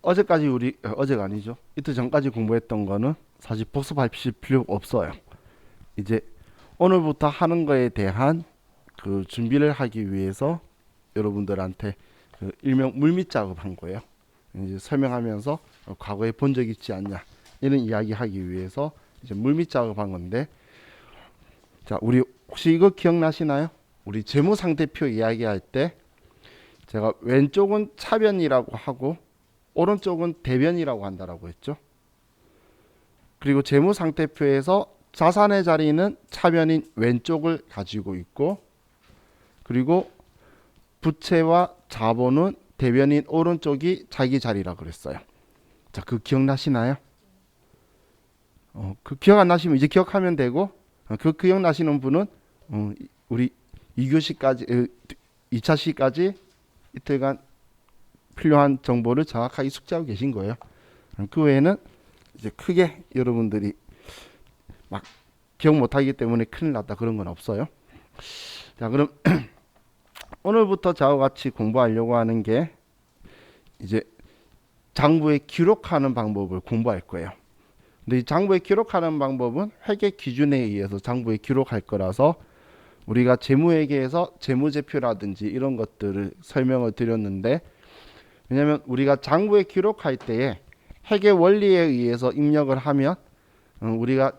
어제가 아니죠. 이틀 전까지 공부했던 거는 사실 복습하실 필요 없어요. 이제 오늘부터 하는 거에 대한 그 준비를 하기 위해서 여러분들한테 그 일명 물밑 작업한 거예요. 이제 설명하면서 과거에 본 적 있지 않냐 이런 이야기 하기 위해서 이제 물밑 작업한 건데, 자, 우리 혹시 이거 기억나시나요? 우리 재무상태표 이야기할 때 제가 왼쪽은 차변이라고 하고 오른쪽은 대변이라고 한다라고 했죠. 그리고 재무상태표에서 자산의 자리는 차변인 왼쪽을 가지고 있고, 그리고 부채와 자본은 대변인 오른쪽이 자기 자리라 그랬어요. 자, 그 기억나시나요? 그 기억 안 나시면 이제 기억하면 되고, 그 기억나시는 분은 우리 2교시까지 2차 시까지 이틀간 필요한 정보를 정확하게 숙지하고 계신 거예요. 그 외에는 이제 크게 여러분들이 막 기억 못하기 때문에 큰일 났다 그런 건 없어요. 자, 그럼 오늘부터 저와 같이 공부하려고 하는 게 이제 장부에 기록하는 방법을 공부할 거예요. 근데 이 장부에 기록하는 방법은 회계 기준에 의해서 장부에 기록할 거라서 우리가 재무회계에서 재무제표라든지 이런 것들을 설명을 드렸는데, 왜냐하면 우리가 장부에 기록할 때에 회계 원리에 의해서 입력을 하면 우리가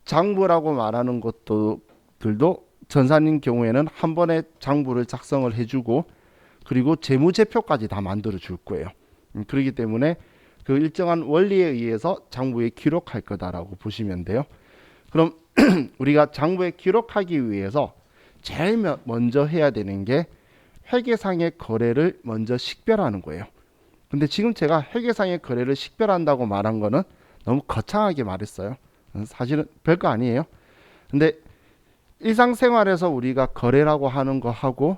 장부라고 말하는 것들도 전산인 경우에는 한 번에 장부를 작성을 해주고 그리고 재무제표까지 다 만들어 줄 거예요. 그렇기 때문에 그 일정한 원리에 의해서 장부에 기록할 거다라고 보시면 돼요. 그럼 우리가 장부에 기록하기 위해서 제일 먼저 해야 되는 게 회계상의 거래를 먼저 식별하는 거예요. 근데 지금 제가 회계상의 거래를 식별한다고 말한 거는 너무 거창하게 말했어요. 사실은 별거 아니에요. 근데 일상생활에서 우리가 거래라고 하는 거 하고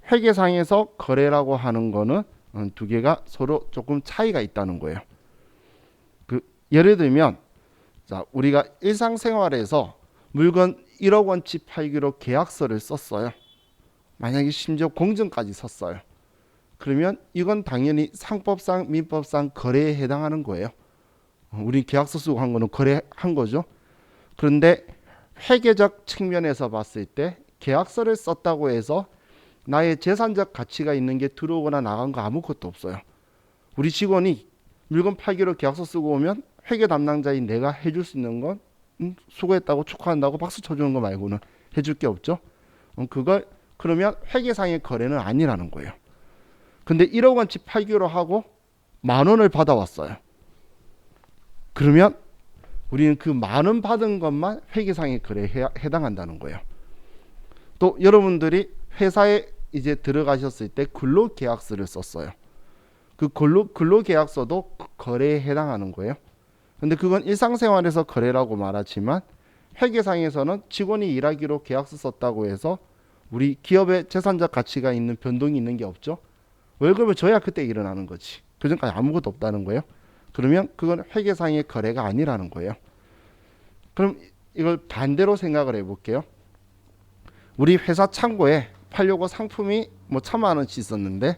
회계상에서 거래라고 하는 거는 두 개가 서로 조금 차이가 있다는 거예요. 예를 들면, 자, 우리가 일상생활에서 물건 1억 원치 팔기로 계약서를 썼어요. 만약에 심지어 공증까지 썼어요. 그러면 이건 당연히 상법상 민법상 거래에 해당하는 거예요. 우리 계약서 쓰고 한 거는 거래한 거죠. 그런데 회계적 측면에서 봤을 때 계약서를 썼다고 해서 나의 재산적 가치가 있는 게 들어오거나 나간 거 아무것도 없어요. 우리 직원이 물건 팔기로 계약서 쓰고 오면 회계 담당자인 내가 해줄 수 있는 건 수고했다고 축하한다고 박수 쳐주는 거 말고는 해줄 게 없죠. 그걸 그러면 회계상의 거래는 아니라는 거예요. 근데 1억 원치 팔기로 하고 10,000원을 받아왔어요. 그러면 우리는 그 10,000원 받은 것만 회계상의 거래에 해당한다는 거예요. 또 여러분들이 회사에 이제 들어가셨을 때 근로계약서를 썼어요. 그 근로계약서도 거래에 해당하는 거예요. 근데 그건 일상생활에서 거래라고 말하지만 회계상에서는 직원이 일하기로 계약서 썼다고 해서 우리 기업의 재산적 가치가 있는 변동이 있는 게 없죠. 월급을 줘야 그때 일어나는 거지. 그전까지 아무것도 없다는 거예요. 그러면 그건 회계상의 거래가 아니라는 거예요. 그럼 이걸 반대로 생각을 해볼게요. 우리 회사 창고에 팔려고 상품이 뭐 1,000,000원치 있었는데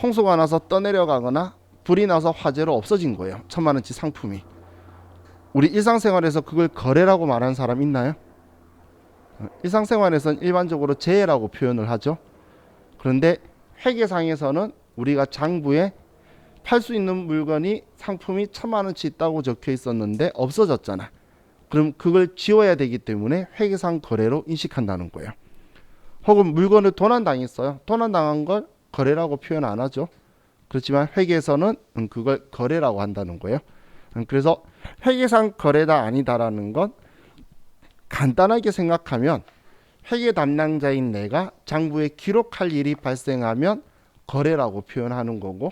홍수가 나서 떠내려가거나 불이 나서 화재로 없어진 거예요. 1,000,000원치 상품이. 우리 일상생활에서 그걸 거래라고 말하는 사람 있나요? 일상생활에서는 일반적으로 재해라고 표현을 하죠. 그런데 회계상에서는 우리가 장부에 팔 수 있는 물건이 상품이 1,000,000원치 있다고 적혀 있었는데 없어졌잖아. 그럼 그걸 지워야 되기 때문에 회계상 거래로 인식한다는 거예요. 혹은 물건을 도난당했어요. 도난당한 걸 거래라고 표현 안 하죠. 그렇지만 회계에서는 그걸 거래라고 한다는 거예요. 그래서 회계상 거래다 아니다라는 건 간단하게 생각하면 회계 담당자인 내가 장부에 기록할 일이 발생하면 거래라고 표현하는 거고,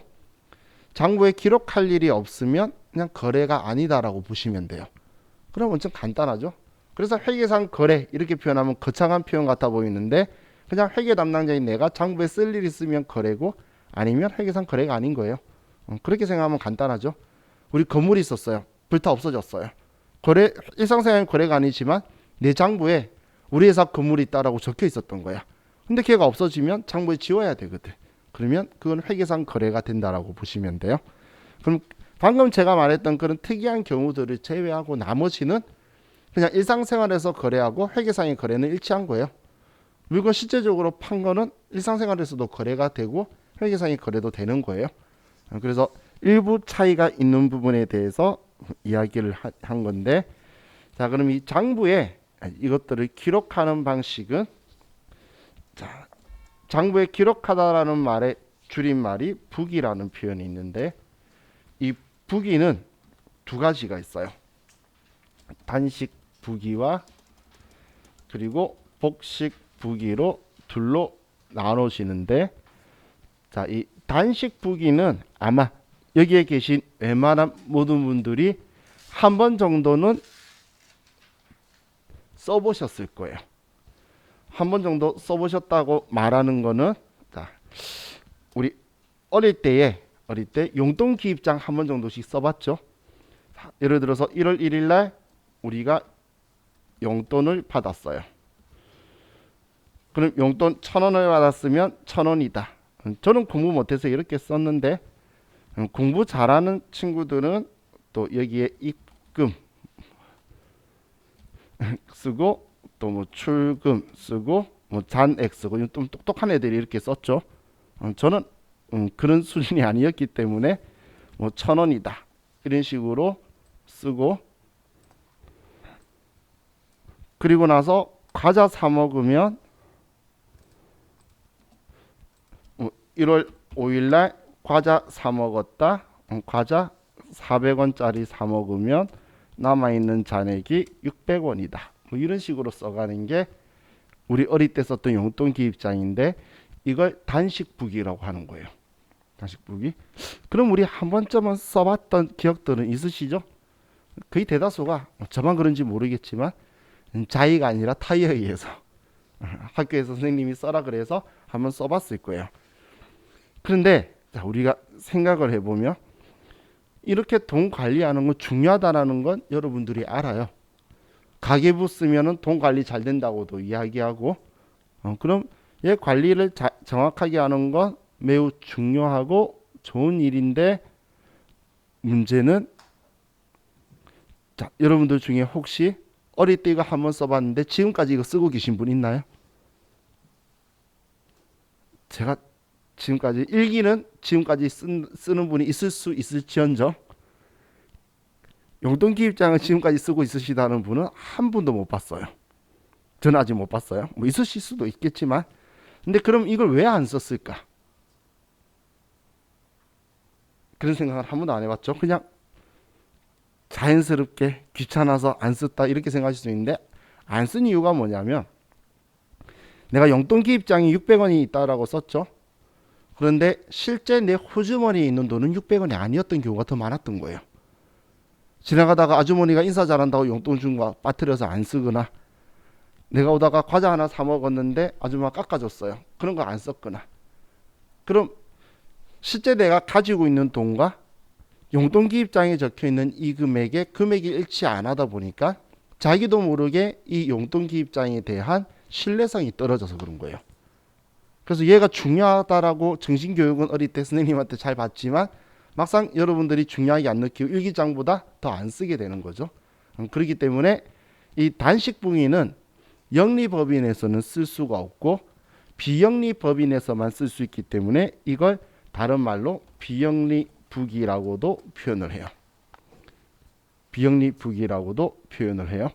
장부에 기록할 일이 없으면 그냥 거래가 아니다라고 보시면 돼요. 그럼 엄청 간단하죠. 그래서 회계상 거래 이렇게 표현하면 거창한 표현 같아 보이는데 그냥 회계 담당자인 내가 장부에 쓸 일이 있으면 거래고 아니면 회계상 거래가 아닌 거예요. 그렇게 생각하면 간단하죠. 우리 건물이 있었어요. 불타 없어졌어요. 거래, 일상생활 거래가 아니지만 내 장부에 우리 회사 건물이 있다라고 적혀 있었던 거야. 근데 걔가 없어지면 장부에 지워야 되거든. 그러면 그건 회계상 거래가 된다라고 보시면 돼요. 그럼 방금 제가 말했던 그런 특이한 경우들을 제외하고 나머지는 그냥 일상생활에서 거래하고 회계상의 거래는 일치한 거예요. 물건 실제적으로 판 거는 일상생활에서도 거래가 되고 회계상의 거래도 되는 거예요. 그래서 일부 차이가 있는 부분에 대해서 이야기를 한 건데, 자, 그럼 이 장부에 이것들을 기록하는 방식은, 자, 장부에 기록하다라는 말의 줄임말이 부기라는 표현이 있는데, 이 부기는 두 가지가 있어요. 단식 부기와 그리고 복식 부기로 둘로 나누시는데, 자, 이 단식 부기는 아마 여기에 계신 웬만한 모든 분들이 한 번 정도는 써보셨을 거예요. 한 번 정도 써보셨다고 말하는 거는, 자, 우리 어릴 때 용돈 기입장 한 번 정도씩 써봤죠. 자, 예를 들어서 1월 1일 날 우리가 용돈을 받았어요. 그럼 용돈 1,000원을 받았으면 1,000원이다. 저는 공부 못해서 이렇게 썼는데, 공부 잘하는 친구들은 또 여기에 입금 쓰고 또 뭐 출금 쓰고 뭐 잔액 쓰고, 좀 똑똑한 애들이 이렇게 썼죠. 저는 그런 수준이 아니었기 때문에 뭐 1,000원이다 이런 식으로 쓰고, 그리고 나서 과자 사 먹으면 1월 5일 날 과자 사 먹었다. 과자 400원짜리 사 먹으면 남아있는 잔액이 600원이다. 뭐 이런 식으로 써가는 게 우리 어릴 때 썼던 용돈 기입장인데, 이걸 단식부기라고 하는 거예요. 단식부기. 그럼 우리 한 번쯤은 써봤던 기억들은 있으시죠? 거의 대다수가, 저만 그런지 모르겠지만 자의가 아니라 타의에 의해서 학교에서 선생님이 써라 그래서 한번 써봤을 거예요. 그런데 우리가 생각을 해보면 이렇게 돈 관리하는 건 중요하다는 건 여러분들이 알아요. 가계부 쓰면은 돈 관리 잘 된다고도 이야기하고, 그럼 얘 관리를 정확하게 하는 건 매우 중요하고 좋은 일인데, 문제는, 자, 여러분들 중에 혹시 어릴 때 이거 한번 써봤는데 지금까지 이거 쓰고 계신 분 있나요? 제가 지금까지 일기는 지금까지 쓰는 분이 있을 수 있을지언정, 용돈 기입장을 지금까지 쓰고 있으시다는 분은 한 분도 못 봤어요. 저는 아직 못 봤어요. 뭐 있으실 수도 있겠지만, 근데 그럼 이걸 왜 안 썼을까? 그런 생각을 한 번도 안 해봤죠. 그냥 자연스럽게 귀찮아서 안 썼다 이렇게 생각하실 수 있는데, 안 쓴 이유가 뭐냐면, 내가 용돈 기입장이 600원이 있다라고 썼죠. 그런데 실제 내 호주머니에 있는 돈은 600원이 아니었던 경우가 더 많았던 거예요. 지나가다가 아주머니가 인사 잘한다고 용돈 준 거 빠뜨려서 안 쓰거나, 내가 오다가 과자 하나 사 먹었는데 아줌마가 깎아줬어요. 그런 거 안 썼거나. 그럼 실제 내가 가지고 있는 돈과 용돈 기입장에 적혀 있는 이 금액이 일치 안 하다 보니까 자기도 모르게 이 용돈 기입장에 대한 신뢰성이 떨어져서 그런 거예요. 그래서 얘가 중요하다라고 정신교육은 어릴 때 선생님한테 잘 받지만, 막상 여러분들이 중요하게 안 느끼고 일기장보다 더 안 쓰게 되는 거죠. 그렇기 때문에 이 단식부기는 영리법인에서는 쓸 수가 없고 비영리법인에서만 쓸 수 있기 때문에 이걸 다른 말로 비영리부기라고도 표현을 해요. 비영리부기라고도 표현을 해요.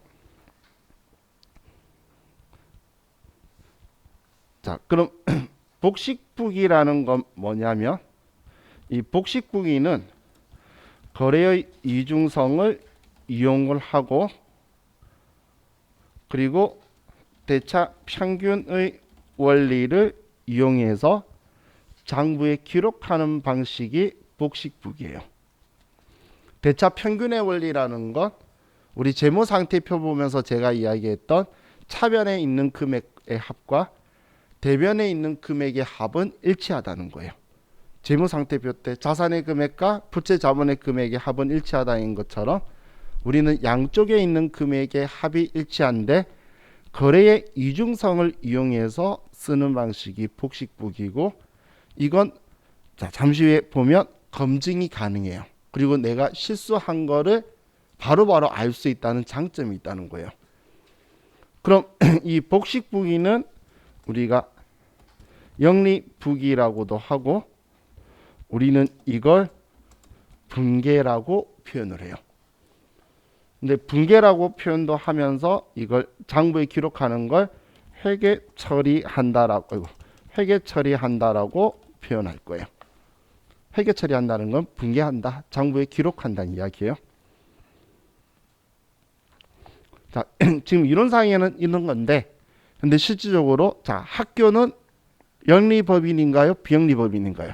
자, 그럼 복식부기라는 건 뭐냐면, 이 복식부기는 거래의 이중성을 이용을 하고, 그리고 대차 평균의 원리를 이용해서 장부에 기록하는 방식이 복식부기예요. 대차 평균의 원리라는 건 우리 재무상태표 보면서 제가 이야기했던 차변에 있는 금액의 합과 대변에 있는 금액의 합은 일치하다는 거예요. 재무상태표 때 자산의 금액과 부채 자본의 금액의 합은 일치하다는 것처럼 우리는 양쪽에 있는 금액의 합이 일치한데 거래의 이중성을 이용해서 쓰는 방식이 복식부기고, 이건 자, 잠시 후에 보면 검증이 가능해요. 그리고 내가 실수한 거를 바로바로 알 수 있다는 장점이 있다는 거예요. 그럼 이 복식부기는 우리가 영리부기라고도 하고 우리는 이걸 분계라고 표현을 해요. 근데 분계라고 표현도 하면서 이걸 장부에 기록하는 걸 회계 처리한다라고 표현할 거예요. 회계 처리한다는 건 분계한다, 장부에 기록한다는 이야기예요. 자, 지금 이론상에는 있는 건데, 근데 실질적으로 자, 학교는 영리법인인가요? 비영리법인인가요?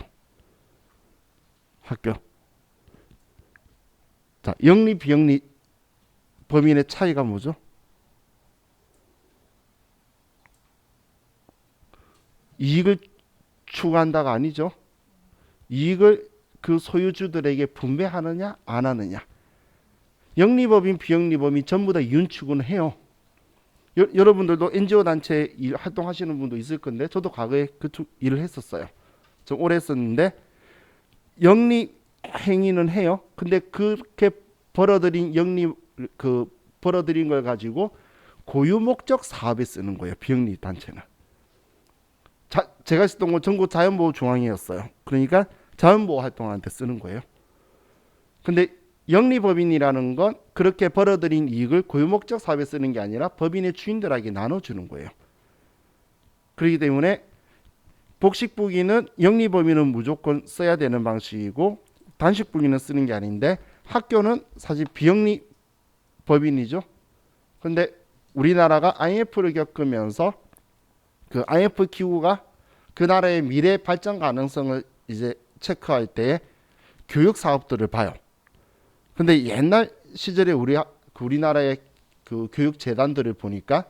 학교. 자, 영리 비영리 법인의 차이가 뭐죠? 이익을 추구한다가 아니죠. 이익을 그 소유주들에게 분배하느냐 안 하느냐. 영리법인 비영리법인 전부 다 이윤 추구는 해요. 여러분들도 NGO 단체 활동하시는 분도 있을 건데 저도 과거에 그쪽 일을 했었어요. 좀 오래 했었는데 영리 행위는 해요. 근데 그렇게 벌어들인 벌어들인 걸 가지고 고유 목적 사업에 쓰는 거예요. 비영리 단체는. 제가 있었던 건 전국 자연보호 중앙회였어요. 그러니까 자연보호 활동하는데 쓰는 거예요. 근데 영리법인이라는 건 그렇게 벌어들인 이익을 고유 목적 사업에 쓰는 게 아니라 법인의 주인들에게 나눠주는 거예요. 그렇기 때문에 복식부기는 영리법인은 무조건 써야 되는 방식이고 단식부기는 쓰는 게 아닌데 학교는 사실 비영리법인이죠. 근데 우리나라가 IMF를 겪으면서 그 IMF 기구가 그 나라의 미래 발전 가능성을 이제 체크할 때 교육 사업들을 봐요. 근데 옛날 시절에 우리나라의 그 교육 재단들을 보니까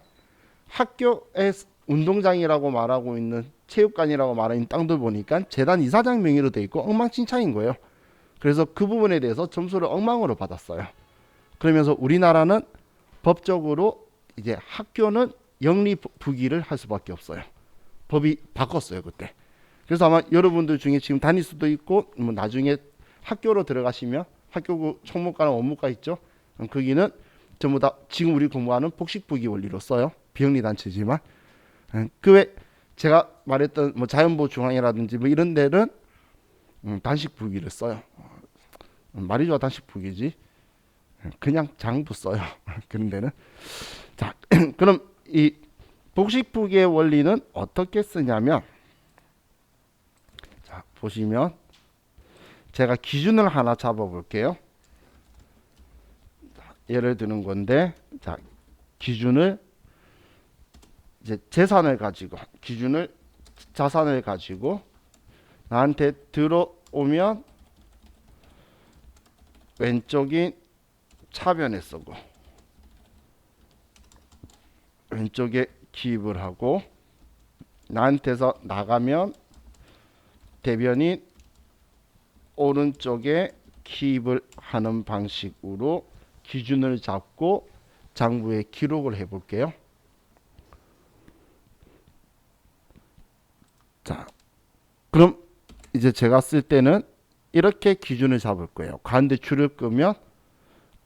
학교의 운동장이라고 말하고 있는 체육관이라고 말하는 땅들 보니까 재단 이사장 명의로 돼 있고 엉망진창인 거예요. 그래서 그 부분에 대해서 점수를 엉망으로 받았어요. 그러면서 우리나라는 법적으로 이제 학교는 영리부기를 할 수밖에 없어요. 법이 바꿨어요 그때. 그래서 아마 여러분들 중에 지금 다닐 수도 있고 뭐 나중에 학교로 들어가시면 학교 총무과나 원무과 있죠. 거기는 전부 다 지금 우리 공부하는 복식부기 원리로 써요. 비영리 단체지만 그 외 제가 말했던 뭐 자연보호 중앙이라든지 뭐 이런 데는 단식부기를 써요. 말이 좋아 단식부기지. 그냥 장부 써요. 그런 데는. 자, 그럼 이 복식부기의 원리는 어떻게 쓰냐면, 자 보시면 제가 기준을 하나 잡아볼게요. 예를 드는 건데, 자 기준을 이제 자산을 가지고 나한테 들어오면 왼쪽인 차변에 쓰고 왼쪽에 기입을 하고 나한테서 나가면 대변인 오른쪽에 기입을 하는 방식으로 기준을 잡고 장부에 기록을 해 볼게요. 자, 그럼 이제 제가 쓸 때는 이렇게 기준을 잡을 거예요. 가운데 줄을 끄면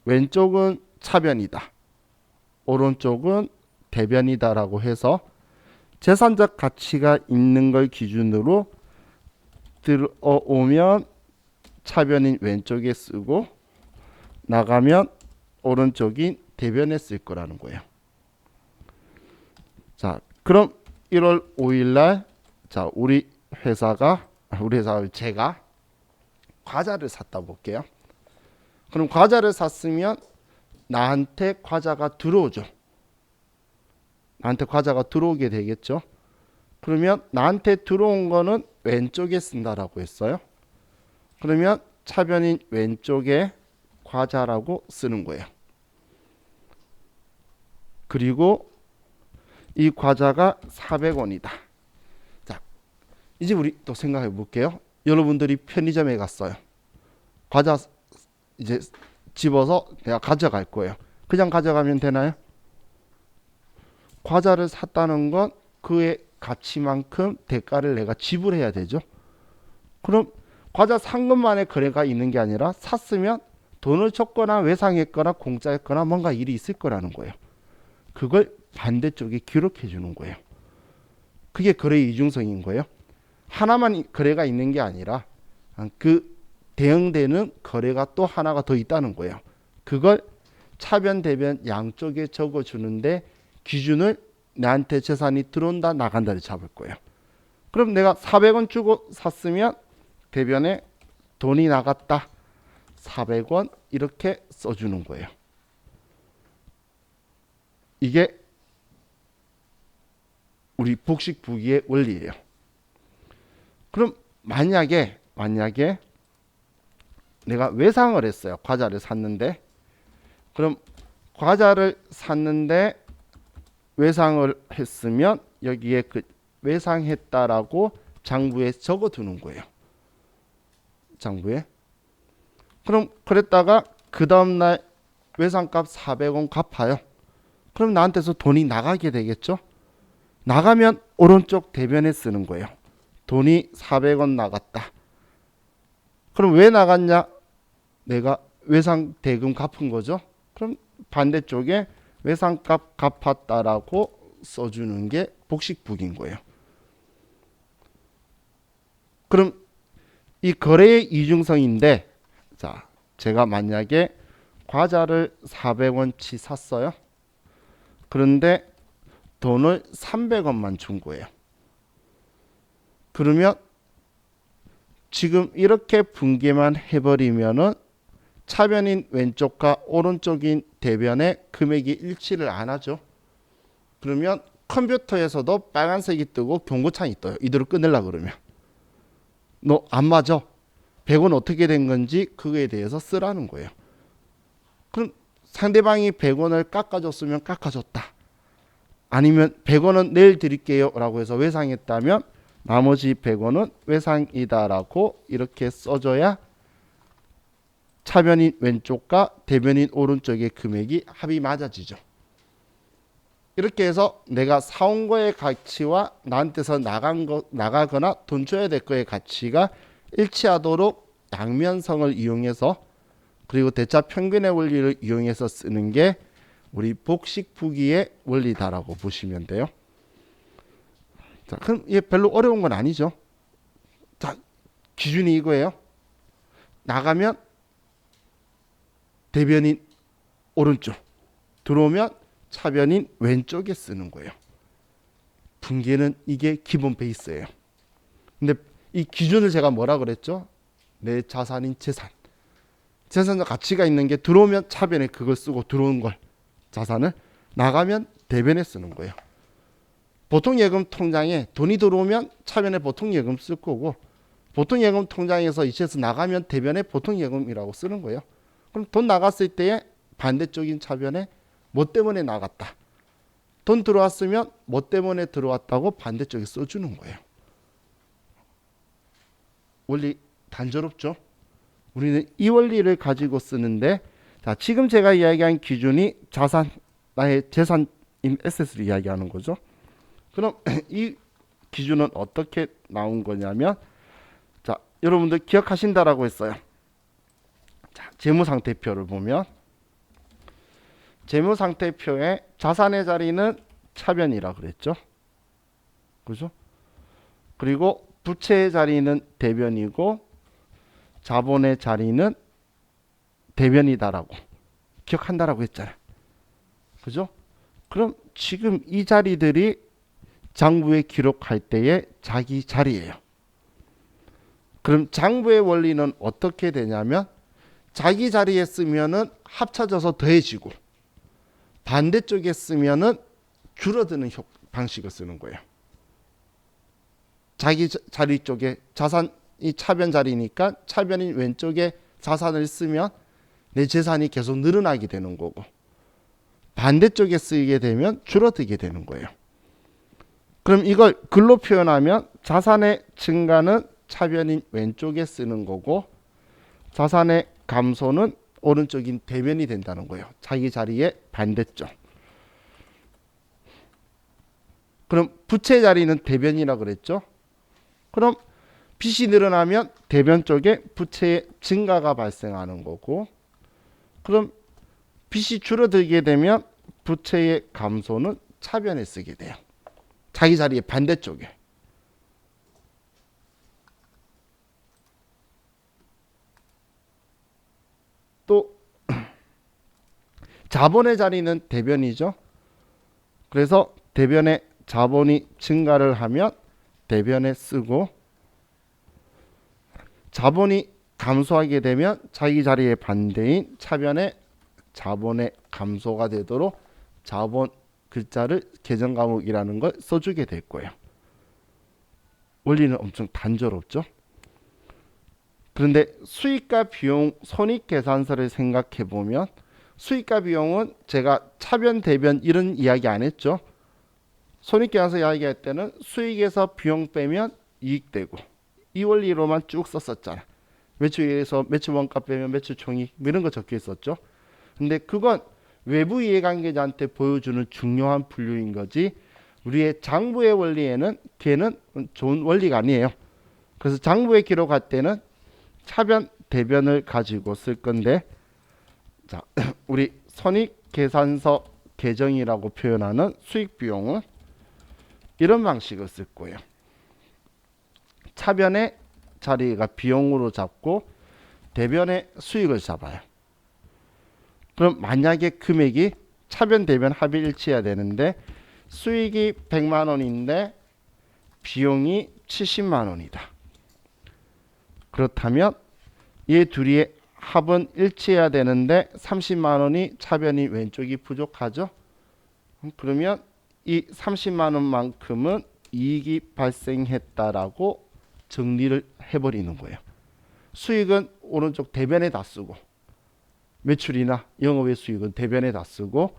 왼쪽은 차변이다, 오른쪽은 대변이다 라고 해서 재산적 가치가 있는 걸 기준으로 들어오면 차변인 왼쪽에 쓰고 나가면 오른쪽인 대변에 쓸 거라는 거예요. 자, 그럼 1월 5일 날 자, 우리 회사가 제가 과자를 샀다 볼게요. 그럼 과자를 샀으면 나한테 과자가 들어오죠. 나한테 과자가 들어오게 되겠죠. 그러면 나한테 들어온 거는 왼쪽에 쓴다라고 했어요. 그러면 차변인 왼쪽에 과자라고 쓰는 거예요. 그리고 이 과자가 400원이다. 자, 이제 우리 또 생각해 볼게요. 여러분들이 편의점에 갔어요. 과자 이제 집어서 내가 가져갈 거예요. 그냥 가져가면 되나요? 과자를 샀다는 건 그의 가치만큼 대가를 내가 지불해야 되죠. 그럼 과자 산 것만의 거래가 있는 게 아니라 샀으면 돈을 줬거나 외상했거나 공짜했거나 뭔가 일이 있을 거라는 거예요. 그걸 반대쪽에 기록해 주는 거예요. 그게 거래 이중성인 거예요. 하나만 거래가 있는 게 아니라 그 대응되는 거래가 또 하나가 더 있다는 거예요. 그걸 차변 대변 양쪽에 적어주는데 기준을 나한테 재산이 들어온다 나간다를 잡을 거예요. 그럼 내가 400원 주고 샀으면 대변에 돈이 나갔다 400원 이렇게 써주는 거예요. 이게 우리 복식부기의 원리예요. 그럼 만약에 내가 외상을 했어요. 과자를 샀는데, 그럼 과자를 샀는데 외상을 했으면 여기에 그 외상했다라고 장부에 적어두는 거예요. 장부에. 그럼 그랬다가 그 다음날 외상값 400원 갚아요. 그럼 나한테서 돈이 나가게 되겠죠. 나가면 오른쪽 대변에 쓰는 거예요. 돈이 400원 나갔다. 그럼 왜 나갔냐? 내가 외상 대금 갚은 거죠. 그럼 반대쪽에 외상값 갚았다라고 써주는 게 복식부기인 거예요. 그럼 이 거래의 이중성인데, 자, 제가 만약에 과자를 400원치 샀어요. 그런데 돈을 300원만 준 거예요. 그러면 지금 이렇게 분개만 해버리면은 차변인 왼쪽과 오른쪽인 대변의 금액이 일치를 안 하죠. 그러면 컴퓨터에서도 빨간색이 뜨고 경고창이 떠요. 이대로 끊으려고 그러면. 너 안 맞아. 100원 어떻게 된 건지 그거에 대해서 쓰라는 거예요. 그럼 상대방이 100원을 깎아줬으면 깎아줬다. 아니면 100원은 내일 드릴게요 라고 해서 외상했다면 나머지 100원은 외상이다라고 이렇게 써줘야 차변인 왼쪽과 대변인 오른쪽의 금액이 합이 맞아지죠. 이렇게 해서 내가 사온 거의 가치와 나한테서 나가거나 돈 줘야 될 거의 가치가 일치하도록 양면성을 이용해서, 그리고 대차 평균의 원리를 이용해서 쓰는 게 우리 복식부기의 원리다라고 보시면 돼요. 자, 그럼 이게 별로 어려운 건 아니죠. 자, 기준이 이거예요. 나가면 대변인 오른쪽, 들어오면 차변인 왼쪽에 쓰는 거예요. 분기는 이게 기본 베이스예요. 근데 이 기준을 제가 뭐라 그랬죠? 내 자산인 재산. 재산적 가치가 있는 게 들어오면 차변에 그걸 쓰고, 들어온 걸 자산을 나가면 대변에 쓰는 거예요. 보통 예금 통장에 돈이 들어오면 차변에 보통 예금 쓸 거고, 보통 예금 통장에서 이체해서 나가면 대변에 보통 예금이라고 쓰는 거예요. 그럼 돈 나갔을 때에 반대쪽인 차변에 뭐 때문에 나갔다. 돈 들어왔으면 뭐 때문에 들어왔다고 반대쪽에 써주는 거예요. 원리 단조롭죠? 우리는 이 원리를 가지고 쓰는데, 자, 지금 제가 이야기한 기준이 자산, 나의 재산인 에셋을 이야기하는 거죠. 그럼 이 기준은 어떻게 나온 거냐면, 자, 여러분들 기억하신다라고 했어요. 자, 재무상태표를 보면 재무상태표에 자산의 자리는 차변이라 그랬죠. 그죠? 그리고 부채의 자리는 대변이고 자본의 자리는 대변이다라고 기억한다라고 했잖아요. 그죠? 그럼 지금 이 자리들이 장부에 기록할 때의 자기 자리예요. 그럼 장부의 원리는 어떻게 되냐면, 자기 자리에 쓰면은 합쳐져서 더해지고, 반대쪽에 쓰면은 줄어드는 방식을 쓰는 거예요. 자기 자리 쪽에 자산이 차변 자리니까 차변인 왼쪽에 자산을 쓰면 내 재산이 계속 늘어나게 되는 거고, 반대쪽에 쓰이게 되면 줄어들게 되는 거예요. 그럼 이걸 글로 표현하면 자산의 증가는 차변인 왼쪽에 쓰는 거고, 자산의 감소는 오른쪽인 대변이 된다는 거예요. 자기 자리의 반대쪽. 그럼 부채 자리는 대변이라고 그랬죠. 그럼 빚이 늘어나면 대변 쪽에 부채의 증가가 발생하는 거고, 그럼 빚이 줄어들게 되면 부채의 감소는 차변에 쓰게 돼요. 자기 자리의 반대쪽에. 또 자본의 자리는 대변이죠. 그래서 대변에 자본이 증가를 하면 대변에 쓰고, 자본이 감소하게 되면 자기 자리의 반대인 차변에 자본의 감소가 되도록 자본 글자를 계정 과목이라는 걸 써주게 될 거예요. 원리는 엄청 단조롭죠. 그런데 수익과 비용 손익계산서를 생각해 보면, 수익과 비용은 제가 차변 대변 이런 이야기 안 했죠. 손익계산서 이야기할 때는 수익에서 비용 빼면 이익되고, 이 원리로만 쭉 썼었잖아. 매출에서 매출 원가 빼면 매출 총익 이런 거 적혀 있었죠. 근데 그건 외부 이해관계자한테 보여주는 중요한 분류인 거지, 우리의 장부의 원리에는 걔는 좋은 원리가 아니에요. 그래서 장부에 기록할 때는 차변 대변을 가지고 쓸 건데, 자, 우리 손익계산서 계정이라고 표현하는 수익 비용은 이런 방식을 쓸 거예요. 차변의 자리가 비용으로 잡고 대변의 수익을 잡아요. 그럼 만약에 금액이 차변 대변 합이 일치해야 되는데, 수익이 100만 원인데 비용이 70만 원이다. 그렇다면 이 둘이의 합은 일치해야 되는데 30만 원이 차변이 왼쪽이 부족하죠. 그러면 이 30만 원만큼은 이익이 발생했다라고 정리를 해버리는 거예요. 수익은 오른쪽 대변에 다 쓰고, 매출이나 영업의 수익은 대변에 다 쓰고,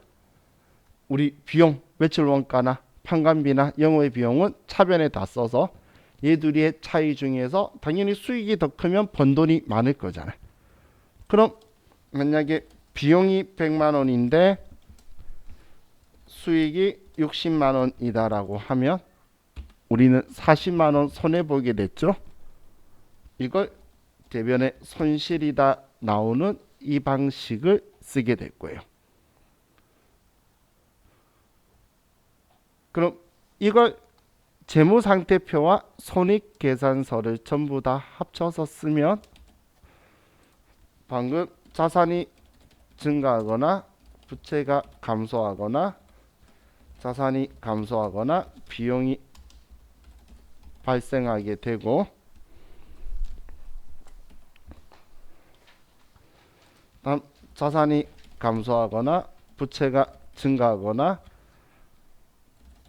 우리 비용, 매출 원가나 판관비나 영업의 비용은 차변에 다 써서 얘 둘이의 차이 중에서 당연히 수익이 더 크면 번 돈이 많을 거잖아요. 그럼 만약에 비용이 100만 원인데 수익이 60만 원이다라고 하면 우리는 40만 원 손해보게 됐죠. 이걸 대변의 손실이다 나오는 이 방식을 쓰게 될 거예요. 그럼 이걸 재무상태표와 손익계산서를 전부 다 합쳐서 쓰면 방금 자산이 증가하거나 부채가 감소하거나 자산이 감소하거나 비용이 발생하게 되고, 다음 자산이 감소하거나 부채가 증가하거나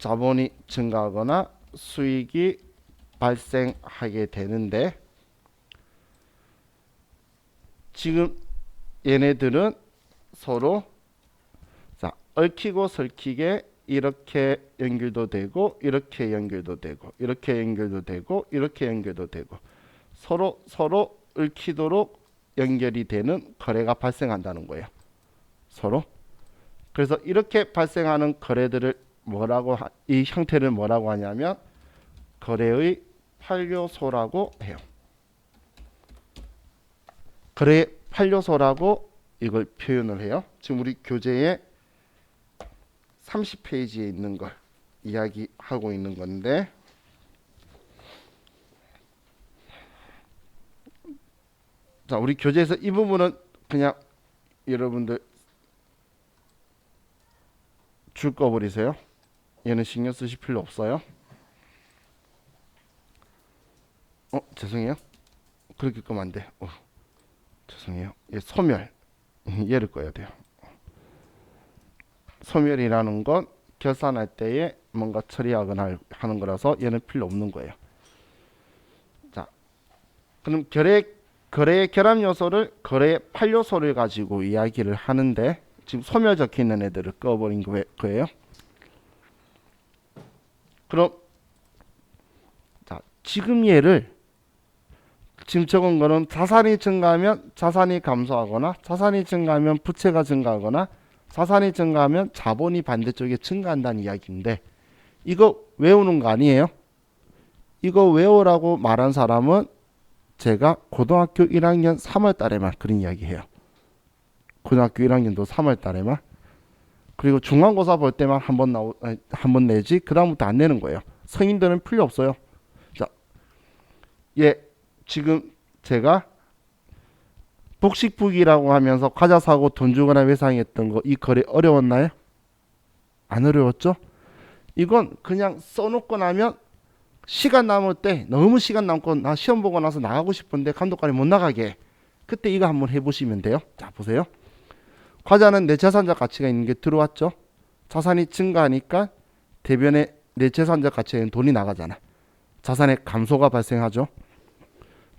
자본이 증가하거나 수익이 발생하게 되는데, 지금 얘네들은 서로 자, 얽히고 설키게 이렇게 연결도 되고 이렇게 연결도 되고 이렇게 연결도 되고 이렇게 연결도 되고 서로 얽히도록 연결이 되는 거래가 발생한다는 거예요. 서로. 그래서 이렇게 발생하는 거래들을 이 형태를 뭐라고 하냐면 거래의 판료소라고 해요. 거래의 판료소라고 이걸 표현을 해요. 지금 우리 교재에 30페이지에 있는 걸 이야기하고 있는 건데, 자, 우리 교재에서 이 부분은 그냥 여러분들 줄 거 버리세요. 얘는 신경 쓰실 필요 없어요. 죄송해요. 그렇게 끄면 안 돼. 죄송해요. 얘 소멸. 얘를 꺼야 돼요. 소멸이라는 건 결산할 때에 뭔가 처리하거나 하는 거라서 얘는 필요 없는 거예요. 자, 그럼 거래의 결합 요소를 거래의 판요소를 가지고 이야기를 하는데, 지금 소멸 적혀 있는 애들을 꺼버린 거예요. 그럼 자, 지금 얘를 지금 적은 거는 자산이 증가하면 자산이 감소하거나 자산이 증가하면 부채가 증가하거나 자산이 증가하면 자본이 반대쪽에 증가한다는 이야기인데, 이거 외우는 거 아니에요? 이거 외우라고 말한 사람은 제가 고등학교 1학년 3월 달에만 그런 이야기 해요. 고등학교 1학년도 3월 달에만. 그리고 중간고사 볼 때만 한 번 내지 그다음부터 안 내는 거예요. 성인들은 필요 없어요. 자, 지금 제가 복식북이라고 하면서 과자 사고 돈 주거나 외상했던 거 이 거래 어려웠나요? 안 어려웠죠? 이건 그냥 써놓고 나면 시간 남을 때 너무 시간 남고 나 시험 보고 나서 나가고 싶은데 감독관이 못 나가게 그때 이거 한번 해보시면 돼요. 자 보세요. 과자는 내 재산적 가치가 있는 게 들어왔죠. 자산이 증가하니까 대변에 내 재산적 가치에 있는 돈이 나가잖아. 자산의 감소가 발생하죠.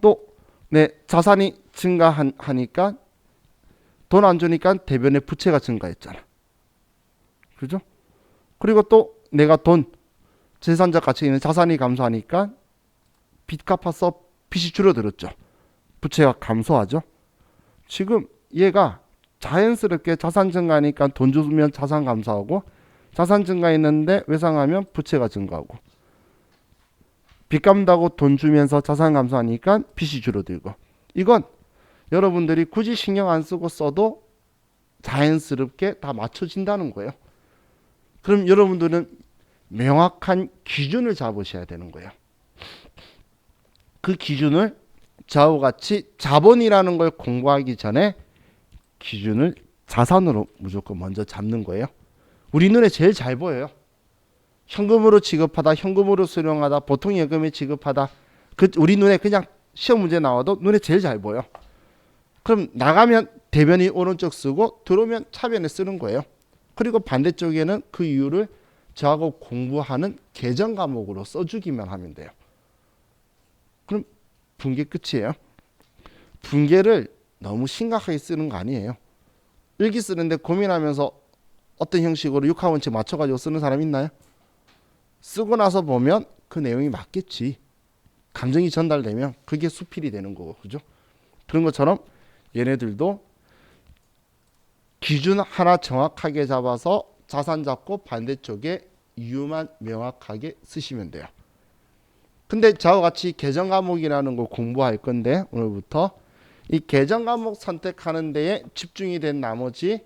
또 내 자산이 증가하니까 돈 안 주니까 대변의 부채가 증가했잖아. 그죠? 그리고 또 내가 돈 재산적 가치 있는 자산이 감소하니까 빚 갚아서 빚이 줄어들었죠. 부채가 감소하죠. 지금 얘가 자연스럽게 자산 증가하니까 돈 주면 자산 감소하고 자산 증가했는데 외상하면 부채가 증가하고 빚 갚는다고 돈 주면서 자산 감소하니까 빚이 줄어들고 이건 여러분들이 굳이 신경 안 쓰고 써도 자연스럽게 다 맞춰진다는 거예요. 그럼 여러분들은 명확한 기준을 잡으셔야 되는 거예요. 그 기준을 좌우와 같이 자본이라는 걸 공부하기 전에 기준을 자산으로 무조건 먼저 잡는 거예요. 우리 눈에 제일 잘 보여요. 현금으로 지급하다, 현금으로 수령하다, 보통 예금에 지급하다. 우리 눈에 그냥 시험 문제 나와도 눈에 제일 잘 보여. 그럼 나가면 대변이 오른쪽 쓰고 들어오면 차변에 쓰는 거예요. 그리고 반대쪽에는 그 이유를 저하고 공부하는 계정 과목으로 써주기만 하면 돼요. 그럼 분계 끝이에요. 분계를 너무 심각하게 쓰는 거 아니에요. 일기 쓰는데 고민하면서 어떤 형식으로 육하원칙 맞춰가지고 쓰는 사람 있나요? 쓰고 나서 보면 그 내용이 맞겠지. 감정이 전달되면 그게 수필이 되는 거고, 그죠? 그런 것처럼 얘네들도 기준 하나 정확하게 잡아서 자산 잡고 반대쪽에 이유만 명확하게 쓰시면 돼요. 근데 저와 같이 계정 과목이라는 걸 공부할 건데 오늘부터 이 계정 과목 선택하는 데에 집중이 된 나머지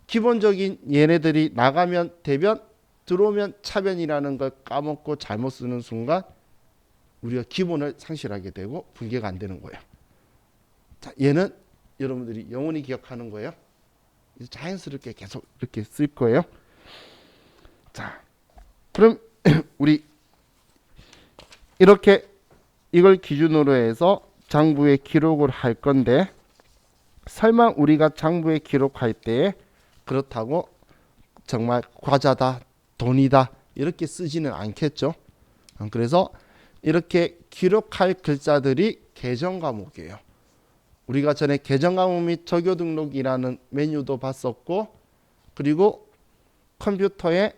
기본적인 얘네들이 나가면 대변 들어오면 차변이라는 걸 까먹고 잘못 쓰는 순간 우리가 기본을 상실하게 되고 분계가 안 되는 거예요. 자, 얘는 여러분들이 영원히 기억하는 거예요. 자연스럽게 계속 이렇게 쓸 거예요. 자, 그럼 우리 이렇게 이걸 기준으로 해서 장부에 기록을 할 건데 설마 우리가 장부에 기록할 때 그렇다고 정말 과자다, 돈이다 이렇게 쓰지는 않겠죠. 그래서 이렇게 기록할 글자들이 계정 과목이에요. 우리가 전에 계정 과목 및 적요 등록이라는 메뉴도 봤었고 그리고 컴퓨터에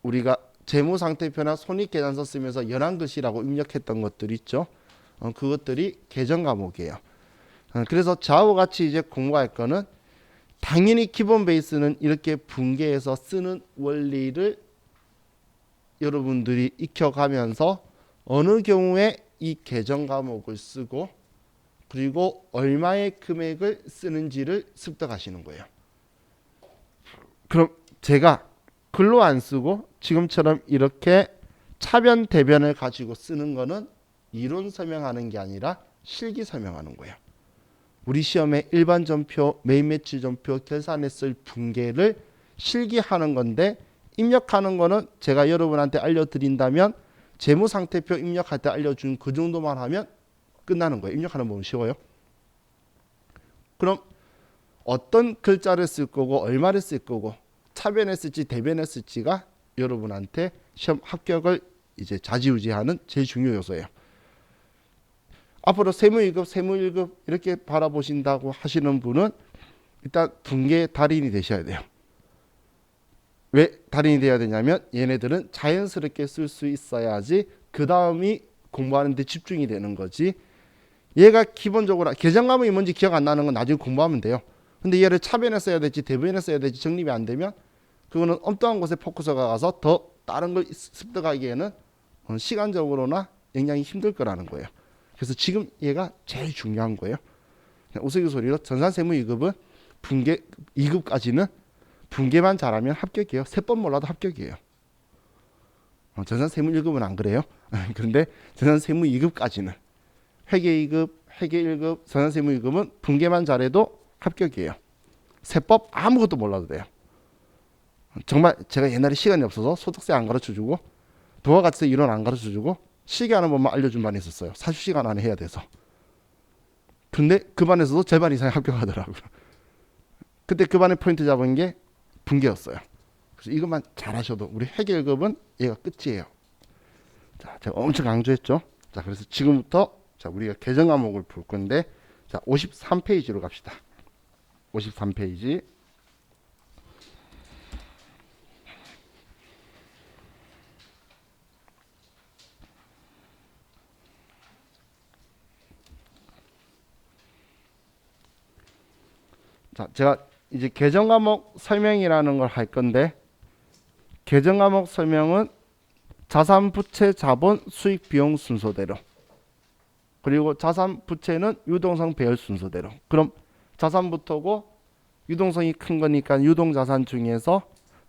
우리가 재무상태표나 손익계산서 쓰면서 연한글씨라고 입력했던 것들 있죠. 그것들이 계정 과목이에요. 그래서 저하고 같이 이제 공부할 거는 당연히 기본 베이스는 이렇게 분계해서 쓰는 원리를 여러분들이 익혀가면서 어느 경우에 이 계정 과목을 쓰고 그리고 얼마의 금액을 쓰는지를 습득하시는 거예요. 그럼 제가 글로 안 쓰고 지금처럼 이렇게 차변 대변을 가지고 쓰는 거는 이론 설명하는 게 아니라 실기 설명하는 거예요. 우리 시험에 일반 전표, 매일 매출 전표, 결산했을 분계를 실기하는 건데 입력하는 거는 제가 여러분한테 알려드린다면 재무상태표 입력할 때 알려준 그 정도만 하면 끝나는 거예요. 입력하는 법은 쉬워요. 그럼 어떤 글자를 쓸 거고 얼마를 쓸 거고 차변에 쓸지 대변에 쓸지가 여러분한테 시험 합격을 이제 좌지우지하는 제일 중요 요소예요. 앞으로 세무 1급 이렇게 바라보신다고 하시는 분은 일단 분계 달인이 되셔야 돼요. 왜 달인이 돼야 되냐면 얘네들은 자연스럽게 쓸 수 있어야지 그 다음이 공부하는 데 집중이 되는 거지. 얘가 기본적으로 계정 과목이 뭔지 기억 안 나는 건 나중에 공부하면 돼요. 근데 얘를 차변에 써야 될지 대변에 써야 될지 정립이 안 되면 그거는 엉뚱한 곳에 포커스가 가서 더 다른 걸 습득하기에는 시간적으로나 영향이 힘들 거라는 거예요. 그래서 지금 얘가 제일 중요한 거예요. 우스갯소리로 전산세무이급은 분계 2급까지는 분계만 잘하면 합격이에요. 3번 몰라도 합격이에요. 전산세무 1급은 안 그래요. 그런데 전산세무 2급까지는 회계 2급, 회계 1급, 전산세무 2급은 분계만 잘해도 합격이에요. 세법 아무것도 몰라도 돼요. 정말 제가 옛날에 시간이 없어서 소득세 안 가르쳐주고 부가가치세 이론 안 가르쳐주고 시계하는 법만 알려준 반이 있었어요. 40시간 안에 해야 돼서. 근데 그 반에서도 절반 이상이 합격하더라고요. 그때 그 반의 포인트 잡은 게 분계였어요. 그래서 이것만 잘하셔도 우리 회계 1급은 얘가 끝이에요. 자, 제가 엄청 강조했죠. 자, 그래서 지금부터 자, 우리가 개정 과목을 볼 건데 자, 53페이지로 갑시다. 53페이지. 자, 제가 이제 개정 과목 설명이라는 걸 할 건데 개정 과목 설명은 자산, 부채, 자본, 수익, 비용 순서대로 그리고 자산, 부채는 유동성, 배열 순서대로. 그럼 자산부터고 유동성이 큰 거니까 유동자산 중에서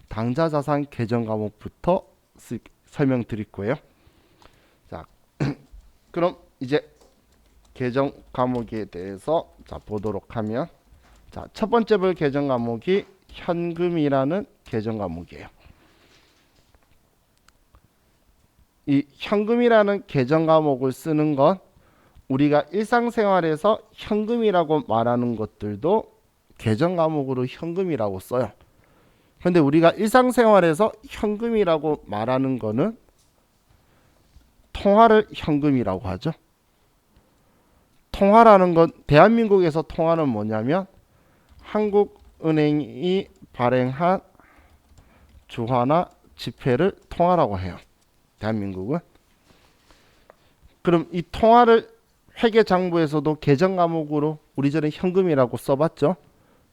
당좌자산 개정 과목부터 설명드릴 거예요. 자, 그럼 이제 개정 과목에 대해서 자, 보도록 하면 자, 첫 번째 볼 개정 과목이 현금이라는 개정 과목이에요. 이 현금이라는 개정 과목을 쓰는 건 우리가 일상생활에서 현금이라고 말하는 것들도 개정 과목으로 현금이라고 써요. 그런데 우리가 일상생활에서 현금이라고 말하는 거는 통화를 현금이라고 하죠. 통화라는 건 대한민국에서 통화는 뭐냐면 한국은행이 발행한 주화나 지폐를 통화라고 해요. 대한민국은. 그럼 이 통화를 회계장부에서도 개정 과목으로 우리 전에 현금이라고 써봤죠.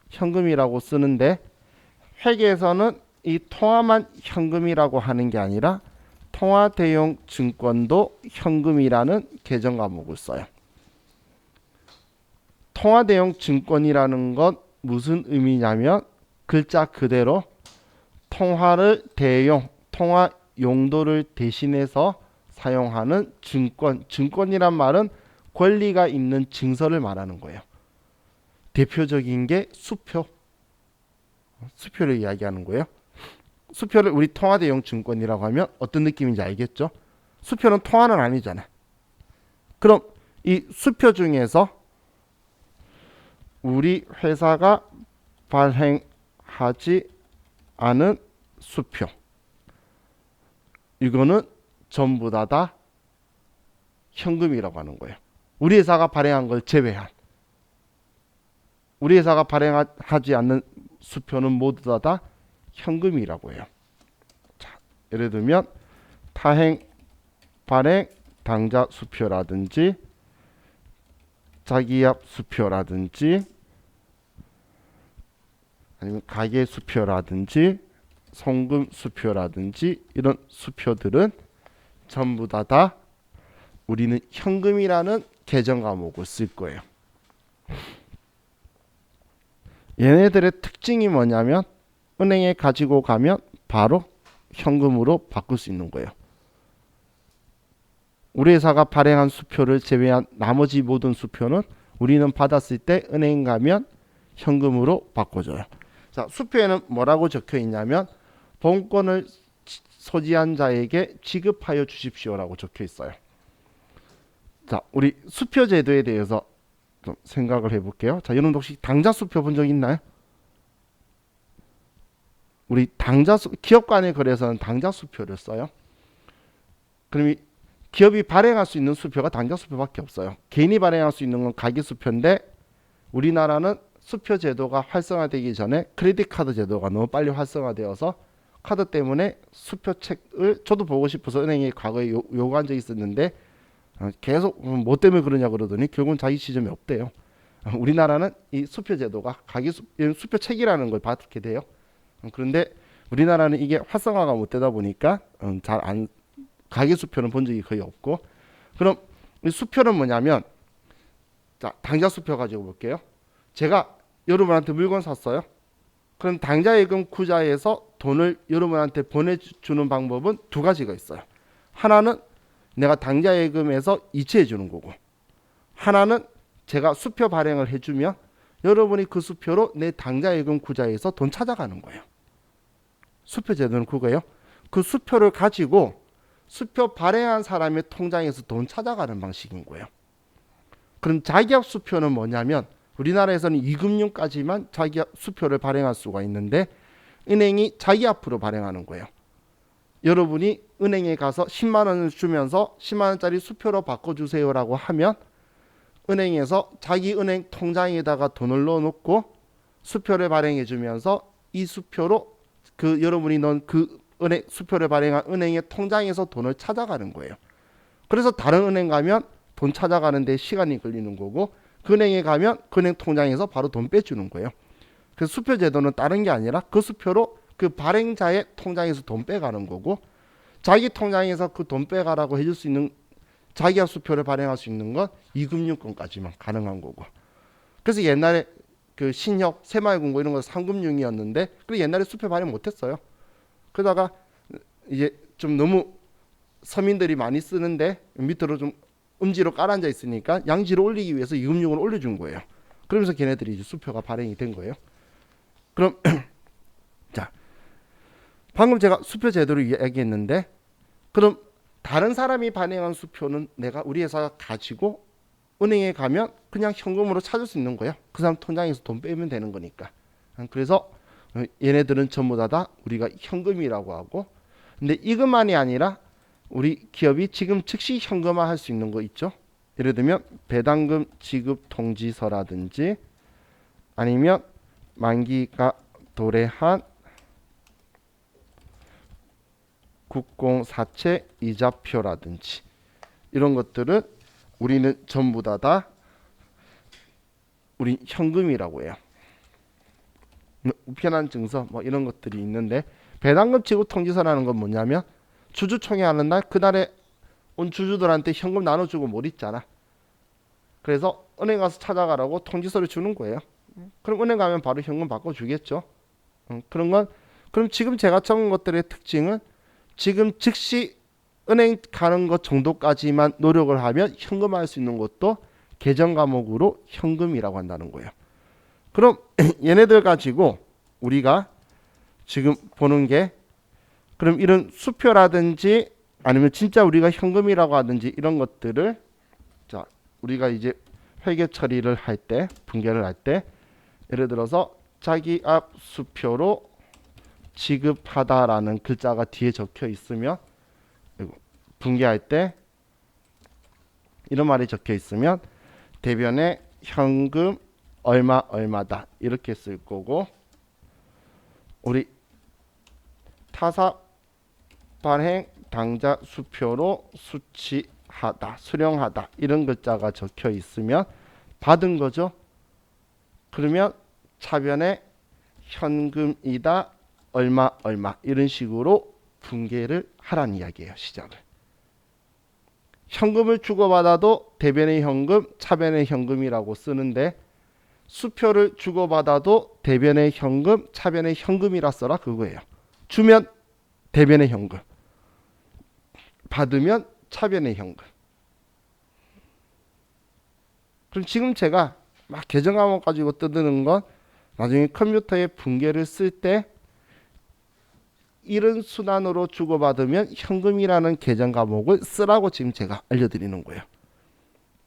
현금이라고 쓰는데 회계에서는 이 통화만 현금이라고 하는 게 아니라 통화 대용 증권도 현금이라는 개정 과목을 써요. 통화 대용 증권이라는 건 무슨 의미냐면 글자 그대로 통화를 대용, 통화 용도를 대신해서 사용하는 증권. 증권이란 말은 권리가 있는 증서를 말하는 거예요. 대표적인 게 수표. 수표를 이야기하는 거예요. 수표를 우리 통화 대용 증권이라고 하면 어떤 느낌인지 알겠죠? 수표는 통화는 아니잖아. 그럼 이 수표 중에서 우리 회사가 발행하지 않은 수표, 이거는 전부 다 현금이라고 하는 거예요. 우리 회사가 발행한 걸 제외한, 우리 회사가 발행하지 않는 수표는 모두 다 현금이라고 해요. 자, 예를 들면 타행 발행 당좌 수표라든지 자기압 수표라든지 아니면 가계 수표라든지 송금 수표라든지 이런 수표들은 전부 다 우리는 현금이라는 개정 과목을 쓸 거예요. 얘네들의 특징이 뭐냐면 은행에 가지고 가면 바로 현금으로 바꿀 수 있는 거예요. 우리 회사가 발행한 수표를 제외한 나머지 모든 수표는 우리는 받았을 때 은행 가면 현금으로 바꿔줘요. 자, 수표에는 뭐라고 적혀 있냐면 본권을 소지한 자에게 지급하여 주십시오라고 적혀 있어요. 자, 우리 수표 제도에 대해서 좀 생각을 해볼게요. 자, 여러분 혹시 당좌 수표 본 적 있나요? 우리 기업 간의 거래에서는 당좌 수표를 써요. 그럼 기업이 발행할 수 있는 수표가 당좌 수표밖에 없어요. 개인이 발행할 수 있는 건 가계 수표인데 우리나라는 수표 제도가 활성화되기 전에 크레딧 카드 제도가 너무 빨리 활성화되어서 카드 때문에 수표책을 저도 보고 싶어서 은행에 과거에 요구한 적이 있었는데 계속 뭐 때문에 그러냐 그러더니 결국은 자기 지점이 없대요. 우리나라는 이 수표 제도가 수표책이라는 걸 받게 돼요. 그런데 우리나라는 이게 활성화가 못 되다 보니까 잘 안 가계 수표는 본 적이 거의 없고. 그럼 이 수표는 뭐냐면, 자, 당좌 수표 가지고 볼게요. 제가 여러분한테 물건 샀어요. 그럼 당좌예금 구좌에서 돈을 여러분한테 보내주는 방법은 두 가지가 있어요. 하나는 내가 당좌예금에서 이체해 주는 거고, 하나는 제가 수표 발행을 해주면 여러분이 그 수표로 내 당좌예금 구좌에서 돈 찾아가는 거예요. 수표 제도는 그거예요. 그 수표를 가지고 수표 발행한 사람의 통장에서 돈 찾아가는 방식인 거예요. 그럼 자기압 수표는 뭐냐면, 우리나라에서는 2금융까지만 자기압 수표를 발행할 수가 있는데, 은행이 자기압으로 발행하는 거예요. 여러분이 은행에 가서 10만 원을 주면서 10만 원짜리 수표로 바꿔주세요라고 하면 은행에서 자기 은행 통장에다가 돈을 넣어놓고 수표를 발행해 주면서 이 수표로 그 여러분이 넣은 그 은행 수표를 발행한 은행의 통장에서 돈을 찾아가는 거예요. 그래서 다른 은행 가면 돈 찾아가는 데 시간이 걸리는 거고, 그 은행에 가면 그 은행 통장에서 바로 돈 빼주는 거예요. 그래서 수표 제도는 다른 게 아니라 그 수표로 그 발행자의 통장에서 돈 빼가는 거고, 자기 통장에서 그 돈 빼가라고 해줄 수 있는 자기가 수표를 발행할 수 있는 건 2금융권까지만 가능한 거고. 그래서 옛날에 그 신협, 새마을금고 이런 거 3금융이었는데, 그 옛날에 수표 발행 못했어요. 그러다가 이제 좀 너무 서민들이 많이 쓰는데 밑으로 좀 음지로 깔아앉아 있으니까 양지로 올리기 위해서 2금융을 올려준 거예요. 그러면서 걔네들이 이제 수표가 발행이 된 거예요. 그럼 자, 방금 제가 수표 제도를 이야기했는데, 그럼 다른 사람이 발행한 수표는 내가 우리 회사가 가지고 은행에 가면 그냥 현금으로 찾을 수 있는 거예요. 그 사람 통장에서 돈 빼면 되는 거니까. 그래서 얘네들은 전부 다 우리가 현금이라고 하고, 근데 이것만이 아니라 우리 기업이 지금 즉시 현금화 할 수 있는 거 있죠. 예를 들면 배당금 지급 통지서라든지, 아니면 만기가 도래한 국공사채 이자표라든지, 이런 것들은 우리는 전부 다 우리 현금이라고 해요. 우편한 증서 뭐 이런 것들이 있는데, 배당금 지급 통지서라는 건 뭐냐면, 주주총회 하는 날 그날에 온 주주들한테 현금 나눠주고 못 있잖아. 그래서 은행 가서 찾아가라고 통지서를 주는 거예요. 그럼 은행 가면 바로 현금 바꿔주겠죠. 그런 건, 그럼 지금 제가 적은 것들의 특징은 지금 즉시 은행 가는 것 정도까지만 노력을 하면 현금화할 수 있는 것도 계정 과목으로 현금이라고 한다는 거예요. 그럼 얘네들 가지고 우리가 지금 보는 게, 그럼 이런 수표라든지 아니면 진짜 우리가 현금이라고 하든지 이런 것들을, 자, 우리가 이제 회계 처리를 할 때, 분계를 할 때, 예를 들어서 자기압 수표로 지급하다라는 글자가 뒤에 적혀 있으면, 분계할 때 이런 말이 적혀 있으면 대변에 현금 얼마다 이렇게 쓸 거고, 우리 타사 발행 당좌 수표로 수취하다, 수령하다 이런 글자가 적혀 있으면 받은 거죠. 그러면 차변에 현금이다 얼마 이런 식으로 분계를 하라는 이야기예요. 시작을. 현금을 주고받아도 대변의 현금, 차변의 현금이라고 쓰는데, 수표를 주고받아도 대변의 현금, 차변의 현금이라 써라 그거예요. 주면 대변의 현금, 받으면 차변의 현금. 그럼 지금 제가 막 계정 과목 가지고 떠드는 건 나중에 컴퓨터에 분계를 쓸 때 이런 순환으로 주고받으면 현금이라는 계정 과목을 쓰라고 지금 제가 알려드리는 거예요.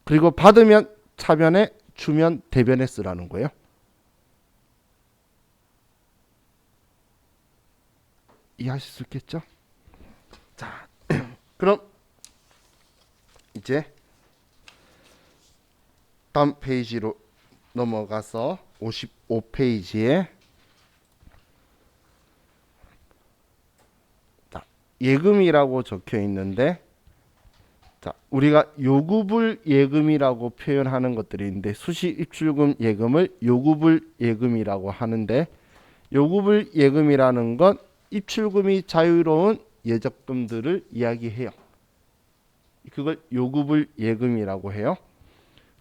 그리고 받으면 차변에, 주면 대변에 쓰라는 거예요. 이해하실 수 있겠죠? 자, 그럼 이제 다음 페이지로 넘어가서 55페이지에 예금이라고 적혀 있는데, 자, 우리가 요구불 예금이라고 표현하는 것들이 있는데, 수시 입출금 예금을 요구불 예금이라고 하는데, 요구불 예금이라는 건 입출금이 자유로운 예적금들을 이야기해요. 그걸 요구불 예금이라고 해요.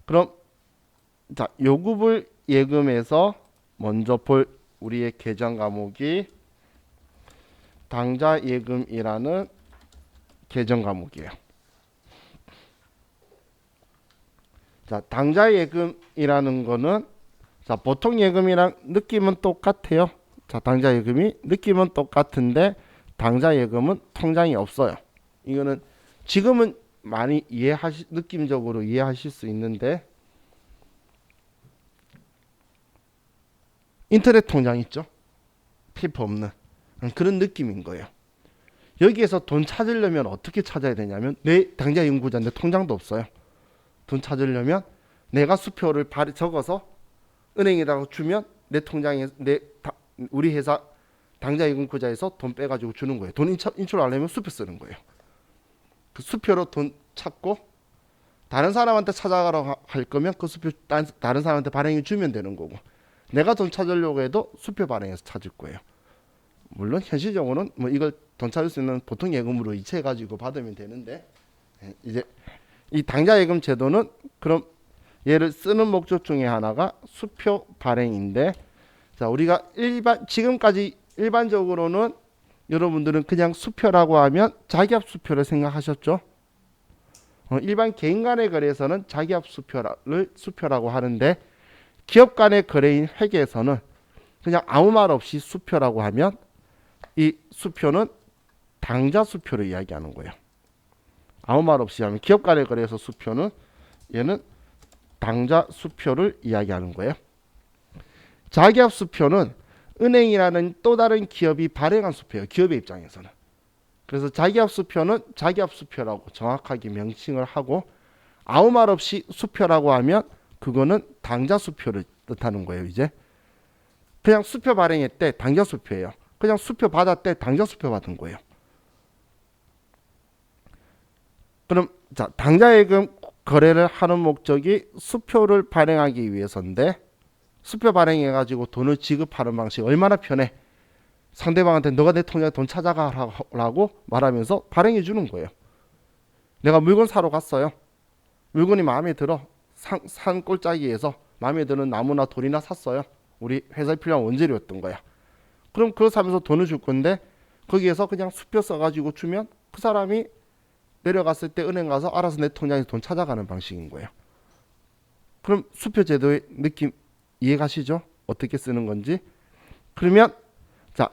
그럼 자, 요구불 예금에서 먼저 볼 우리의 계정 과목이 당좌 예금이라는 계정 과목이에요. 자, 당좌 예금이라는 거는 자, 보통 예금이랑 느낌은 똑같아요. 자, 당좌 예금이 느낌은 똑같은데 당좌 예금은 통장이 없어요. 이거는 지금은 많이 느낌적으로 이해하실 수 있는데 인터넷 통장 있죠? 페이퍼 없는 그런 느낌인 거예요. 여기에서 돈 찾으려면 어떻게 찾아야 되냐면 내 당좌 예금구자인데 통장도 없어요. 돈 찾으려면 내가 수표를 적어서 은행에다가 주면 내 통장에 우리 회사 당좌 예금구자에서 돈 빼가지고 주는 거예요. 돈 인출하려면 수표 쓰는 거예요. 그 수표로 돈 찾고 다른 사람한테 찾아가라고 할 거면 그 수표 다른 사람한테 발행해 주면 되는 거고 내가 돈 찾으려고 해도 수표 발행해서 찾을 거예요. 물론 현실적으로는 뭐 이걸 돈 찾을 수 있는 보통 예금으로 이체해 가지고 받으면 되는데 이제 이 당좌 예금 제도는 그럼 얘를 쓰는 목적 중에 하나가 수표 발행인데 자 우리가 지금까지 일반적으로는 여러분들은 그냥 수표라고 하면 자기합 수표를 생각하셨죠? 일반 개인 간의 거래에서는 자기합 수표를 수표라고 하는데 기업 간의 거래인 회계에서는 그냥 아무 말 없이 수표라고 하면 이 수표는 당좌 수표를 이야기하는 거예요. 아무 말 없이 하면 기업 간의 거래에서 수표는 얘는 당좌 수표를 이야기하는 거예요. 자기합 수표는 은행이라는 또 다른 기업이 발행한 수표예요. 기업의 입장에서는. 그래서 자기합 수표는 자기합 수표라고 정확하게 명칭을 하고 아무 말 없이 수표라고 하면 그거는 당좌 수표를 뜻하는 거예요. 이제 그냥 수표 발행했대 당좌 수표예요. 그냥 수표 받았대 당좌 수표 받은 거예요. 그럼 자 당좌 예금 거래를 하는 목적이 수표를 발행하기 위해서인데 수표 발행해 가지고 돈을 지급하는 방식 얼마나 편해. 상대방한테 너가 내 통장에 돈 찾아가라고 말하면서 발행해 주는 거예요. 내가 물건 사러 갔어요. 물건이 마음에 들어. 산 꼴짜기에서 마음에 드는 나무나 돌이나 샀어요. 우리 회사에 필요한 원재료였던 거야. 그럼 그거 사면서 돈을 줄 건데 거기에서 그냥 수표 써가지고 주면 그 사람이 내려갔을 때 은행 가서 알아서 내 통장에서 돈 찾아가는 방식인 거예요. 그럼 수표 제도의 느낌 이해가시죠? 어떻게 쓰는 건지. 그러면 자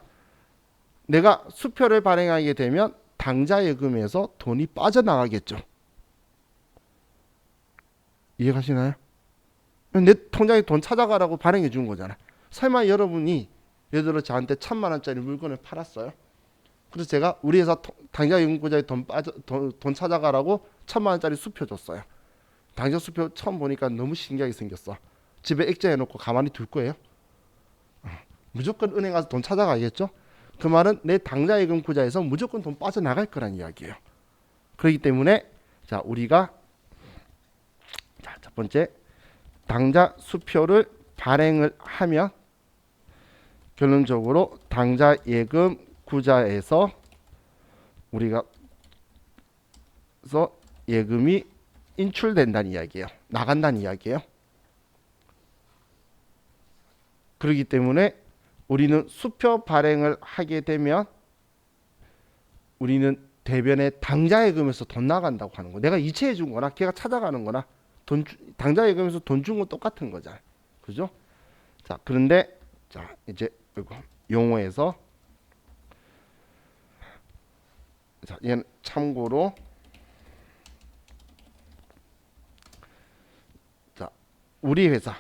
내가 수표를 발행하게 되면 당좌 예금에서 돈이 빠져나가겠죠. 이해가시나요? 내 통장에 돈 찾아가라고 발행해 준 거잖아. 설마 여러분이 예를 들어 저한테 1,000만 원짜리 물건을 팔았어요. 그래서 제가 우리 회사 당좌 예금구자에 돈 찾아가라고 1,000만 원짜리 수표 줬어요. 당좌 수표 처음 보니까 너무 신기하게 생겼어. 집에 액자해놓고 가만히 둘 거예요? 무조건 은행 가서 돈 찾아가겠죠? 그 말은 내 당좌 예금구자에서 무조건 돈 빠져나갈 거란 이야기예요. 그렇기 때문에 자 우리가 자, 첫 번째 당좌 수표를 발행을 하면 결론적으로 당좌 예금 구자에서 우리가 예금이 인출된다는 이야기예요. 나간다는 이야기예요. 그렇기 때문에 우리는 수표 발행을 하게 되면 우리는 대변에 당좌 예금에서 돈 나간다고 하는 거. 내가 이체해 준 거나 걔가 찾아가는 거나 당좌 예금에서 돈 준 건 똑같은 거잖아요. 그죠? 자, 그런데 자, 이제 용어에서 자, 얘는 참고로 자, 우리 회사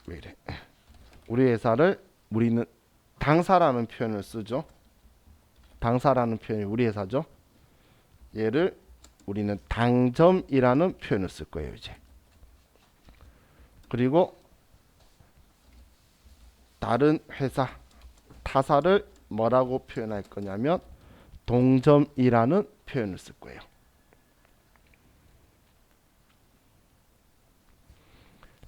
왜 이래? 우리 회사를 우리는 당사라는 표현을 쓰죠. 당사라는 표현이 우리 회사죠. 얘를 우리는 당점이라는 표현을 쓸 거예요, 이제. 그리고 다른 회사, 타사를 뭐라고 표현할 거냐면 동점이라는 표현을 쓸 거예요.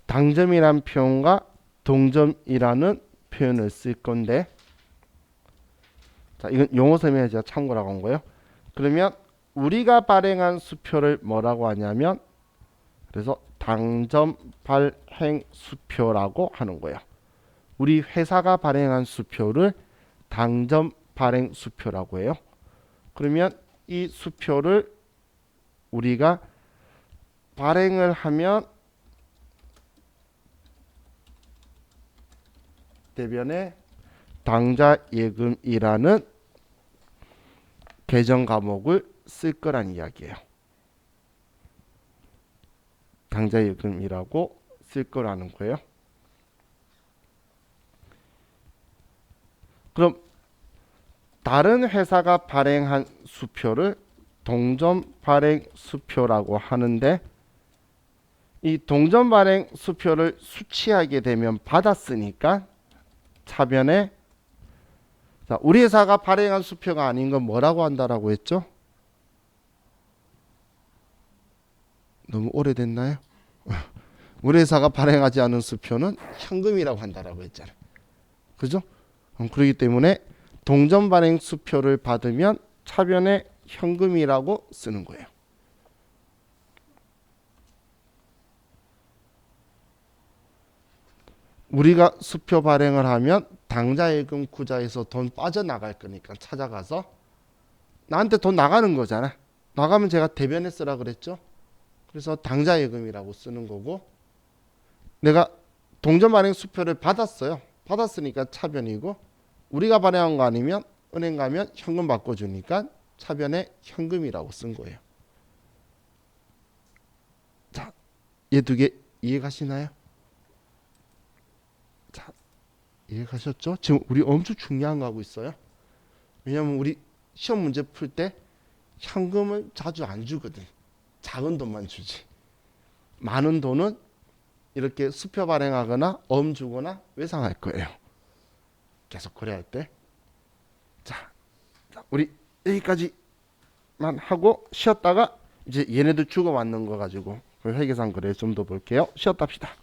당점이라는 표현과 동점이라는 표현을 쓸 건데 자, 이건 용어 설명에 제가 참고라고 한 거예요. 그러면 우리가 발행한 수표를 뭐라고 하냐면 그래서 당점 발행 수표라고 하는 거예요. 우리 회사가 발행한 수표를 당점 발행 수표라고 해요. 그러면 이 수표를 우리가 발행을 하면 대변에 당좌예금이라는 계정 과목을 쓸 거란 이야기예요. 당좌예금이라고 쓸 거라는 거예요. 그럼 다른 회사가 발행한 수표를 동점 발행 수표라고 하는데 이 동점 발행 수표를 수취하게 되면 받았으니까 차변에 자, 우리 회사가 발행한 수표가 아닌 건 뭐라고 한다라고 했죠? 너무 오래됐나요? 우리 회사가 발행하지 않은 수표는 현금이라고 한다라고 했잖아요. 그죠? 그렇기 때문에 동점 발행 수표를 받으면 차변에 현금이라고 쓰는 거예요. 우리가 수표 발행을 하면 당좌예금 구좌에서 돈 빠져나갈 거니까 찾아가서 나한테 돈 나가는 거잖아. 나가면 제가 대변에 쓰라 그랬죠. 그래서 당좌예금이라고 쓰는 거고 내가 동점 발행 수표를 받았어요. 받았으니까 차변이고 우리가 발행한 거 아니면 은행 가면 현금 바꿔주니까 차변에 현금이라고 쓴 거예요. 자, 얘 두 개 이해가시나요? 자, 이해가셨죠? 지금 우리 엄청 중요한 거 하고 있어요. 왜냐면 우리 시험 문제 풀 때 현금을 자주 안 주거든. 작은 돈만 주지. 많은 돈은 이렇게 수표 발행하거나 어음 주거나 외상할 거예요. 계속 거래할 때. 자, 우리 여기까지만 하고 쉬었다가 이제 얘네들 주고받는 거 가지고 회계상 거래 좀 더 볼게요. 쉬었다 합시다.